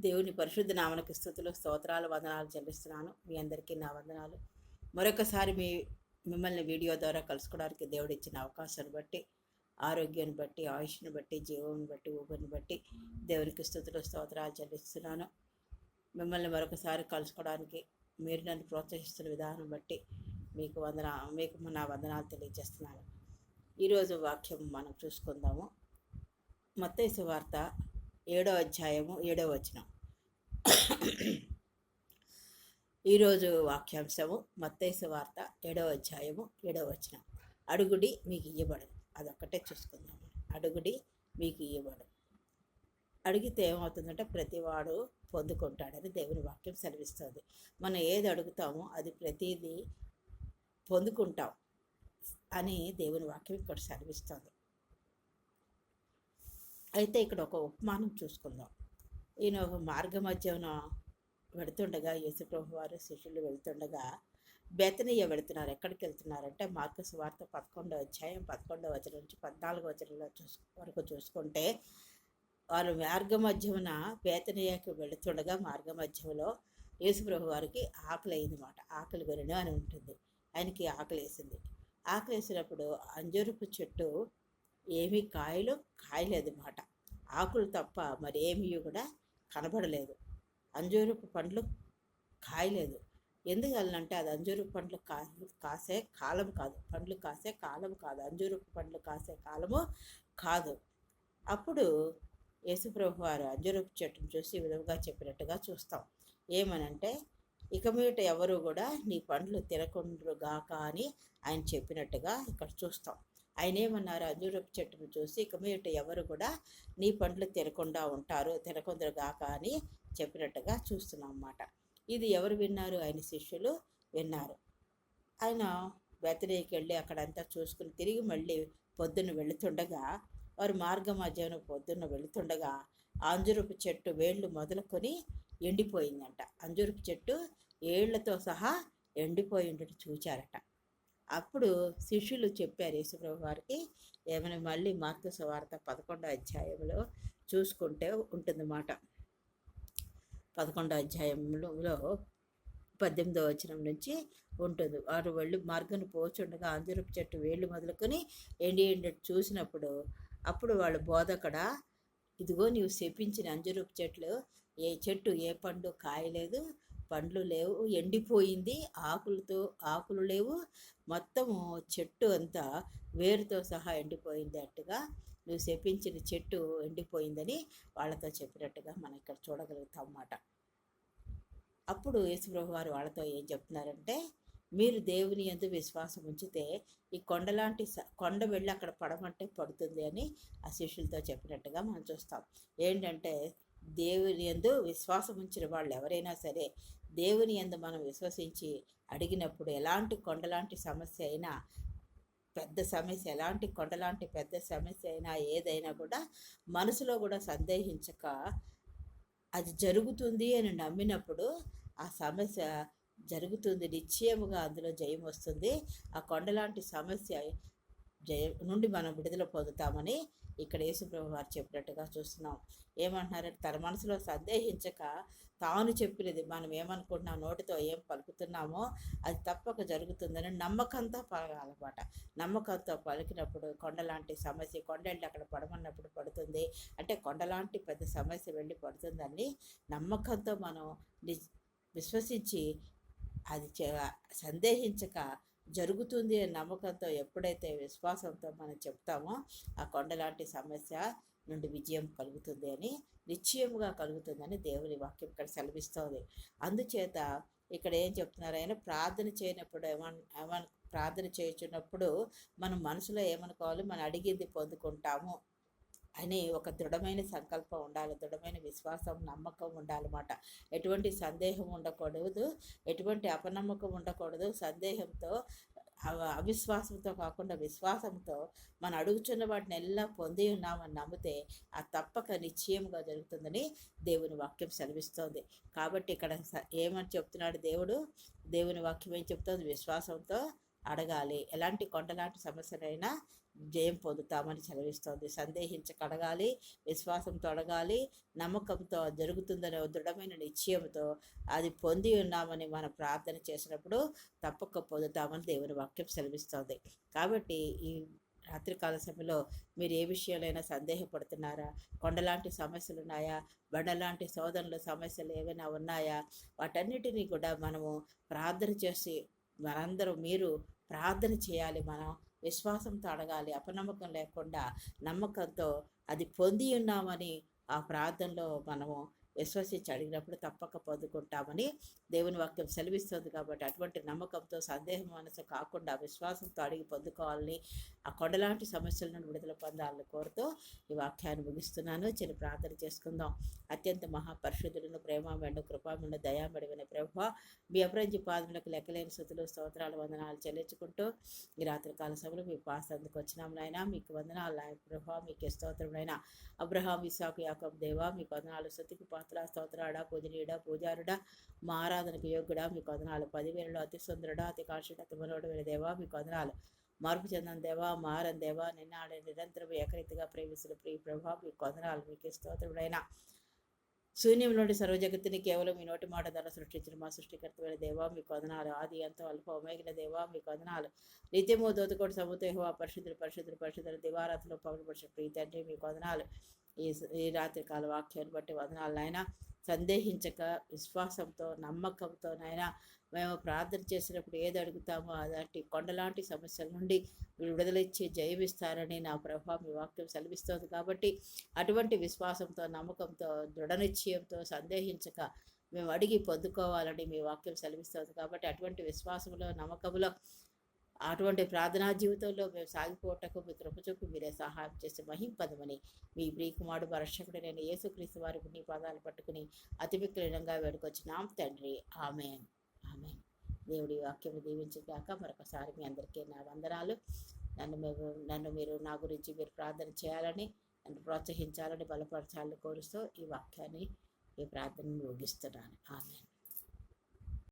దేవుని పరిశుద్ధ నామనకు స్తుతులు స్తోత్రాలు వందనాలు చెల్లిస్తున్నాను. మీ అందరికీ నా వందనాలు. మరొకసారి మిమ్మల్ని వీడియో ద్వారా కలుసుకోవడానికి దేవుడు ఇచ్చిన అవకాశాన్ని బట్టి, ఆరోగ్యాన్ని బట్టి, ఆయుష్ని బట్టి, జీవాన్ని బట్టి, ఊపిరిని బట్టి దేవునికి స్తుతులు స్తోత్రాలు చెల్లిస్తున్నాను. మిమ్మల్ని మరొకసారి కలుసుకోవడానికి మీరు నన్ను ప్రోత్సహిస్తున్న విధానం బట్టి మీకు నా వందనాలు తెలియజేస్తున్నాను. ఈరోజు వాక్యం మనం చూసుకుందాము. మత్తయి సువార్త 7వ అధ్యాయము 7వ వచనం. ఈరోజు వాక్యాంశము మత్తయి సువార్త 7వ అధ్యాయము 7వ వచనం. అడుగుడి మీకు ఇయ్యబడదు. అదొక్కటే చూసుకుందాము. అడుగుడి మీకు ఇయ్యబడదు. అడిగితే ఏమవుతుందంటే ప్రతివాడు పొందుకుంటాడని దేవుని వాక్యం సెలవిస్తుంది. మనం ఏది అడుగుతామో అది ప్రతిదీ పొందుకుంటాం అని దేవుని వాక్యం ఇక్కడ సెలవిస్తుంది. అయితే ఇక్కడ ఒక ఉపమానం చూసుకుందాం. ఈయన ఒక మార్గ మధ్యన వెళుతుండగా యేసుప్రభు వారు శిష్యులు వెళుతుండగా బెతనీయ వెళుతున్నారు. ఎక్కడికి వెళ్తున్నారంటే మార్కు సువార్త 11వ అధ్యాయం 11వ వచనం నుంచి 14వ వచనంలో వరకు చూసుకుంటే వారు మార్గ మధ్యమున బెతనీయకి వెళుతుండగా మార్గ మధ్యంలో యేసుప్రభు వారికి ఆకలి అయిందన్నమాట. ఆకలి కొనను అని ఉంటుంది. ఆయనకి ఆకలి వేసింది. ఆకలి వేసినప్పుడు అంజూరపు చెట్టు ఏమీ కాయలేదు మాట. ఆకులు తప్ప మరి ఏమీ కూడా కనబడలేదు. అంజూరపు పండ్లు కాయలేదు. ఎందువల్లంటే అది అంజూరపు పండ్లు కాసే కాలం కాదు. పండ్లు కాసే కాలం కాదు. అంజూరపు పండ్లు కాసే కాలము కాదు. అప్పుడు యేసుప్రభు వారు అంజూరపు చెట్టును చూసి ఈ విధంగా చెప్పినట్టుగా చూస్తాం. ఏమనంటే ఇక మీదట ఎవరు కూడా నీ పండ్లు తినకుండుగాక అని ఆయన చెప్పినట్టుగా ఇక్కడ చూస్తాం. ఆయన ఏమన్నారు? అంజూరపు చెట్టును చూసి ఇక మీదట ఎవరు కూడా నీ పండ్లు తినకుందరుగాక అని చెప్పినట్టుగా చూస్తున్నాం అన్నమాట. ఇది ఎవరు విన్నారు? ఆయన శిష్యులు విన్నారు. ఆయన బెతనీకి వెళ్ళి అక్కడంతా చూసుకుని తిరిగి మళ్ళీ పొద్దున్న వెళుతుండగా వారు మార్గ మధ్యాహ్నం పొద్దున్న వెళుతుండగా అంజూరపు చెట్టు వేళ్ళు మొదలుకొని ఎండిపోయిందంట. అంజూరపు చెట్టు ఏళ్లతో సహా ఎండిపోయి ఉండటం చూచారట. అప్పుడు శిష్యులు చెప్పారు యేసుప్రభు వారికి, ఏమైనా మళ్ళీ మార్కు సువార్త 11వ అధ్యాయంలో చూసుకుంటే ఉంటుందన్నమాట. 11వ అధ్యాయంలో 18వ వచనం నుంచి ఉంటుంది. వారు వెళ్ళి మార్గను పోచుండగా అంజూరపు చెట్టు వేళ్ళు మొదలుకొని ఎండి చూసినప్పుడు అప్పుడు వాళ్ళు బోధకుడా, ఇదిగో నీవు శపించిన అంజూరపు చెట్టు ఏ పండు కాయలేదు, పండ్లు లేవు, ఎండిపోయింది, ఆకులు లేవు, మొత్తము చెట్టు అంతా వేరుతో సహా ఎండిపోయింది అట్టుగా నువ్వు శపించిన చెట్టు ఎండిపోయిందని వాళ్ళతో చెప్పినట్టుగా మనం ఇక్కడ చూడగలుగుతాం అన్నమాట. అప్పుడు యేసుప్రభు వారు వాళ్ళతో ఏం చెప్తున్నారంటే, మీరు దేవుని యందు విశ్వాసం ఉంచితే ఈ కొండ వెళ్ళి అక్కడ పడమంటే పడుతుంది అని ఆ శిష్యులతో చెప్పినట్టుగా మనం చూస్తాం. ఏంటంటే దేవుని యందు విశ్వాసం ఉంచిన వాళ్ళు ఎవరైనా సరే దేవుని యందు మనం విశ్వసించి అడిగినప్పుడు ఎలాంటి కొండలాంటి సమస్య అయినా పెద్ద సమస్య, ఎలాంటి కొండలాంటి పెద్ద సమస్య అయినా ఏదైనా కూడా మనసులో కూడా సందేహించక అది జరుగుతుంది అని నమ్మినప్పుడు ఆ సమస్య జరుగుతుంది. నిశ్చయముగా అందులో జయం వస్తుంది. ఆ కొండలాంటి సమస్య నుండి మనం విడుదల పొందుతామని ఇక్కడ యేసుప్రభు వారు చెప్పినట్టుగా చూస్తున్నాం. ఏమంటున్నారంటే తన మనసులో సందేహించక తాను చెప్పినది మనం ఏమనుకుంటున్నాం, నోటితో ఏం పలుకుతున్నామో అది తప్పక జరుగుతుందని నమ్మకంతో పలకాలన్నమాట. నమ్మకంతో పలికినప్పుడు కొండలాంటి సమస్య కొండెళ్ళి అక్కడ పడమన్నప్పుడు పడుతుంది. అంటే కొండలాంటి పెద్ద సమస్య వెళ్ళి పడుతుందని నమ్మకంతో మనం విశ్వసించి అది సందేహించక జరుగుతుంది అనే నమ్మకంతో ఎప్పుడైతే విశ్వాసంతో మనం చెప్తామో ఆ కొండలాంటి సమస్య నుండి విజయం కలుగుతుంది అని, నిశ్చయముగా కలుగుతుందని దేవుని వాక్యం ఇక్కడ సెలవిస్తుంది. అందుచేత ఇక్కడ ఏం చెప్తున్నారు? ఆయన ప్రార్థన చేయనప్పుడు ప్రార్థన చేయుచున్నప్పుడు మనం మనసులో ఏమనుకోవాలి? మనం అడిగింది పొందుకుంటాము అని ఒక దృఢమైన సంకల్పం ఉండాలి. దృఢమైన విశ్వాసం, నమ్మకం ఉండాలన్నమాట. ఎటువంటి సందేహం ఉండకూడదు, ఎటువంటి అపనమ్మకం ఉండకూడదు. సందేహంతో అవిశ్వాసంతో కాకుండా విశ్వాసంతో మనం అడుగుచున్న వాటిని ఎలా పొంది ఉన్నామని నమ్మితే ఆ తప్పక నిశ్చయంగా జరుగుతుందని దేవుని వాక్యం సెలవిస్తోంది. కాబట్టి ఇక్కడ ఏమని చెప్తున్నాడు దేవుని వాక్యం ఏం చెప్తుంది? విశ్వాసంతో అడగాలి. ఎలాంటి కొండలాంటి సమస్యలైనా జయం పొందుతామని సెలవిస్తోంది. సందేహించక అడగాలి, విశ్వాసంతో అడగాలి, నమ్మకంతో జరుగుతుందనే దృఢమైన నిశ్చయంతో అది పొంది ఉన్నామని మనం ప్రార్థన చేసినప్పుడు తప్పక పొందుతామని దేవుని వాక్యం సెలవిస్తోంది. కాబట్టి ఈ రాత్రికాల సమయంలో మీరు ఏ విషయాలైనా సందేహపడుతున్నారా? కొండలాంటి సమస్యలు ఉన్నాయా? బండలాంటి శోధనలు సమస్యలు ఏమైనా ఉన్నాయా? వాటన్నిటినీ కూడా మనము ప్రార్థన చేసి మీరు ప్రార్థన చేయాలి. మనం విశ్వాసంతో అడగాలి, అపనమ్మకం లేకుండా నమ్మకంతో అది పొంది ఉన్నామని ఆ ప్రార్థనలో మనము విశ్వసించి అడిగినప్పుడు తప్పక పొందుకుంటామని దేవుని వాక్యం సెలవిస్తుంది. కాబట్టి అటువంటి నమ్మకంతో సందేహం మనసు కాకుండా విశ్వాసంతో అడిగి పొందుకోవాలని, ఆ కొండలాంటి సమస్యల నుండి విడుదల పొందాలని కోరుతూ ఈ వాక్యాన్ని ముగిస్తున్నాను. చిన్న ప్రార్థన చేసుకుందాం. అత్యంత మహాపరిశుద్ధులను, ప్రేమమెండు, కృపామెండు, దయామెడమైన ప్రభువా, మీ అపరంజి పాదములకు లెక్కలేని స్తుతులు, స్తోత్రాలు, వందనాలు చెల్లించుకుంటూ ఈ రాత్రికాల సభలో మీ పాసందుకు వచ్చినాం నాయన. మీకు వందనాలు నాయన ప్రభువా, మీకే స్తోత్రమునైనా. అబ్రహాం, ఇస్సాకు, యాకోబు దేవా, మీకు వందనాలు. స్తుతికి పాత్ర, స్తోత్రాడా, పూజనీయుడా, పూజారుడా, మా ఆరాధనకు యోగ్యుడా, మీకు వందనాలు. 10,000లో అతి సుందరుడా, అతి కాశుడు, అతి మనోడమైన దేవా, మీకు వందనాలు. మార్పు చెందని దేవా, మారని దేవా, నిన్నాడే నిరంతరం ఏకరీతిగా ప్రేమిస్తున్న ప్రియ ప్రభా, మీకు వందనాలు. మీకే స్తోత్రమునైనా. శూన్యం నుండి సర్వజగత్తుని కేవలం మీ నోటి మాట ద్వారా సృష్టించిన మా సృష్టికర్తమైన దేవా, మీకు వందనాలు. ఆది అంతం అల్ప ఒమేగిన దేవా, మీకు వందనాలు. నిత్యము దోతకోటి సముద్ర పరిశుద్ధులు పరిశుద్ధులు పరిశుద్ధులు దివారాత్రిలో పగులుపరిచిన ప్రీతి తండ్రి, మీకు వందనాలు. ఈ రాత్రికాల వాక్యాన్ని బట్టి వందనాలు నాయన. సందేహించక విశ్వాసంతో నమ్మకంతో నాయన మేము ప్రార్థన చేసినప్పుడు ఏది అడుగుతామో అలాంటి కొండలాంటి సమస్యల నుండి విడుదలిచ్చి జయమిస్తారని నా ప్రభావం మీ వాక్యం సెలవిస్తుంది. కాబట్టి అటువంటి విశ్వాసంతో, నమ్మకంతో, దృఢ నిశ్చయంతో సందేహించక మేము అడిగి పొందుకోవాలని మీ వాక్యం సెలవిస్తుంది. కాబట్టి అటువంటి విశ్వాసంలో, నమ్మకంలో, అటువంటి ప్రార్థనా జీవితంలో మేము సాగిపోవటకు మీ కృప చూపి మీరే సహాయం చేసి మహింపదమని మీ ప్రియకుమారుడు రక్షకుడు నేను యేసుక్రీస్తు వారి నీ పాదాలు పట్టుకుని అతి మిక్కిలంగా వేడుకొచ్చినాం తండ్రి. ఆమేన్, ఆమేన్. దేవుడి వాక్యం దీవించగాక. మరొకసారి మీ అందరికీ నా వందనాలు. నన్ను మీరు నా గురించి మీరు ప్రార్థన చేయాలని, నన్ను ప్రోత్సహించాలని, బలపరచాలని కోరుస్తూ ఈ వాక్యాన్ని, ఈ ప్రార్థనను ముగిస్తున్నాను. ఆమేన్.